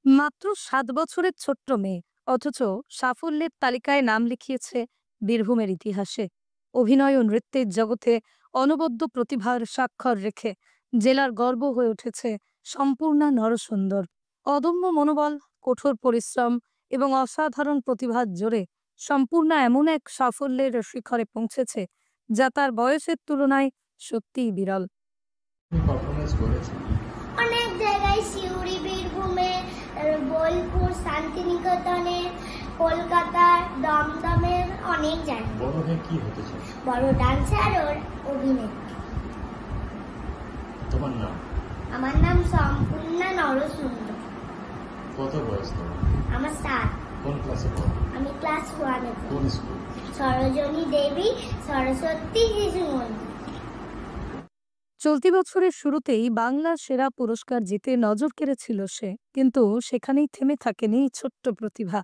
মাত্র ৭ বছরের ছোট্ট মেয়ে, অথচ সাফল্যের তালিকায় নাম লিখিয়েছে বীরভূমের ইতিহাসে। অভিনয় ও নৃত্যের জগতে অনবদ্য প্রতিভার স্বাক্ষর রেখে জেলার গর্ব হয়ে উঠেছে সম্পূর্ণা নরসুন্দর। অদম্য মনোবল, কঠোর পরিশ্রম এবং অসাধারণ প্রতিভার জোরে সম্পূর্ণা এমন এক সাফল্যের শিখরে পৌঁছেছে যা তার বয়সের তুলনায় সত্যিই বিরল। পারফরমেন্স করেছে অনেক জায়গায়, সিউড়ি, বীরভূমে, বোলপুর, শান্তিনিকেতনে, কলকাতার, দমদমের অনেক জায়গায়। বড় হয়ে কি হতে চাই? বড় ডান্সার ওর অভিনেত্রী। তোমার নাম? আমার নাম সম্পূর্ণা নরসুন্দর। কত বয়স তোমার? আমার 7। কোন ক্লাসে পড়ো? আমি ক্লাস 1-এ পড়ি। কোন স্কুল? সরোজনী দেবী সরস্বতী শিশু মন্দির। চলতি বছরের শুরুতেই বাংলা সেরা পুরস্কার জিতে নজর কেড়েছিল সে, কিন্তু সেখানেই থেমে থাকেনি এই ছোট্ট প্রতিভা।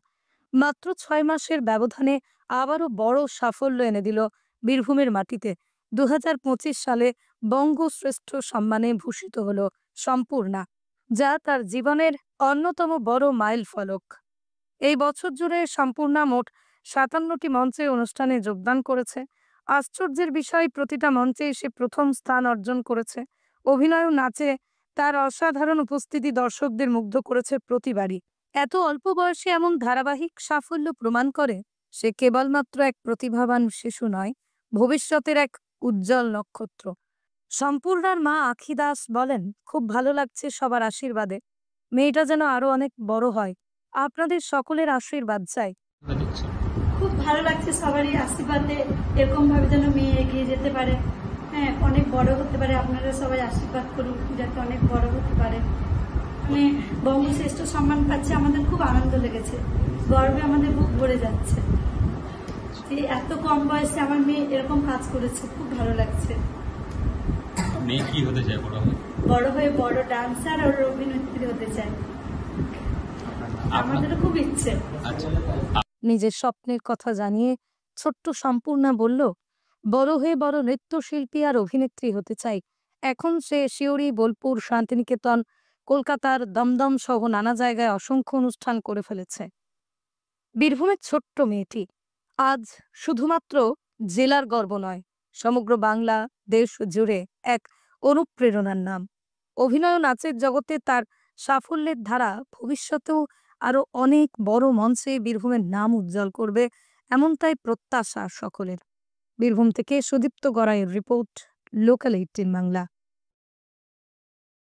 মাত্র 6 মাসের ব্যবধানে আবারও বড় সাফল্য এনে দিল বীরভূমের মাটিতে। 2025 সালে বঙ্গশ্রেষ্ঠ সম্মানে ভূষিত হল সম্পূর্ণা, যা তার জীবনের অন্যতম বড় মাইল ফলক। এই বছর জুড়ে সম্পূর্ণা মোট 57টি মঞ্চে অনুষ্ঠানে যোগদান করেছে। আশ্চর্যের বিষয়, প্রতিটা মঞ্চে সে প্রথম স্থান অর্জন করেছে। অভিনয় ও নাচে তার অসাধারণ উপস্থিতি দর্শকদের মুগ্ধ করেছে প্রতিবারই। এত অল্প বয়সে এমন ধারাবাহিক সাফল্য প্রমাণ করে সে কেবলমাত্র এক প্রতিভাবান শিশু নয়, ভবিষ্যতের এক উজ্জ্বল নক্ষত্র। সম্পূর্ণার মা আখি দাস বলেন, খুব ভালো লাগছে সবার আশীর্বাদে। মেয়েটা যেন আরো অনেক বড় হয়। আপনাদের সকলের আশীর্বাদ চাই। খুব ভালো লাগছে সবারই আশীর্বাদে, এরকম ভাবে যেন মেয়ে এগিয়ে যেতে পারে, হ্যাঁ অনেক বড় হতে পারে। আপনারা সবাই আশীর্বাদ করুন যাতে অনেক বড় হতে পারে। মানে বঙ্গশ্রেষ্ঠ সম্মান পাচ্ছে, আমাদের খুব আনন্দ লেগেছে, গর্বে আমাদের বুক ভরে যাচ্ছে যে এত কম বয়সে আমার মেয়ে এরকম কাজ করেছে। খুব ভালো লাগছে। মেয়ে কি হতে চায় বড় হয়ে? বড় হয়ে বড় ডান্সার আর অভিনেত্রী হতে চায়, আমাদেরও খুব ইচ্ছে। আচ্ছা, নিজের স্বপ্নের কথা জানিয়ে ছোট্ট সম্পূর্ণা বলল, বড় হয়ে বড় নৃত্যশিল্পী আর অভিনেত্রী হতে চাই। এখন সে শিউরি, বোলপুর, শান্তিনিকেতন, কলকাতার দমদম সহ নানা জায়গায় অসংখ্য অনুষ্ঠান করে ফেলেছে। বীরভূমের ছোট্ট মেয়েটি আজ শুধুমাত্র জেলার গর্ব নয়, সমগ্র বাংলা দেশ জুড়ে এক অনুপ্রেরণার নাম। অভিনয় ও নাচের জগতে তার সাফল্যের ধারা ভবিষ্যতেও আরো অনেক বড় মঞ্চে বীরভূমের নাম উজ্জ্বল করবে, এমনটাই প্রত্যাশা সকলের। বীরভূম থেকে সুদীপ্ত গড়াইয়ের রিপোর্ট, লোকাল 18 বাংলা।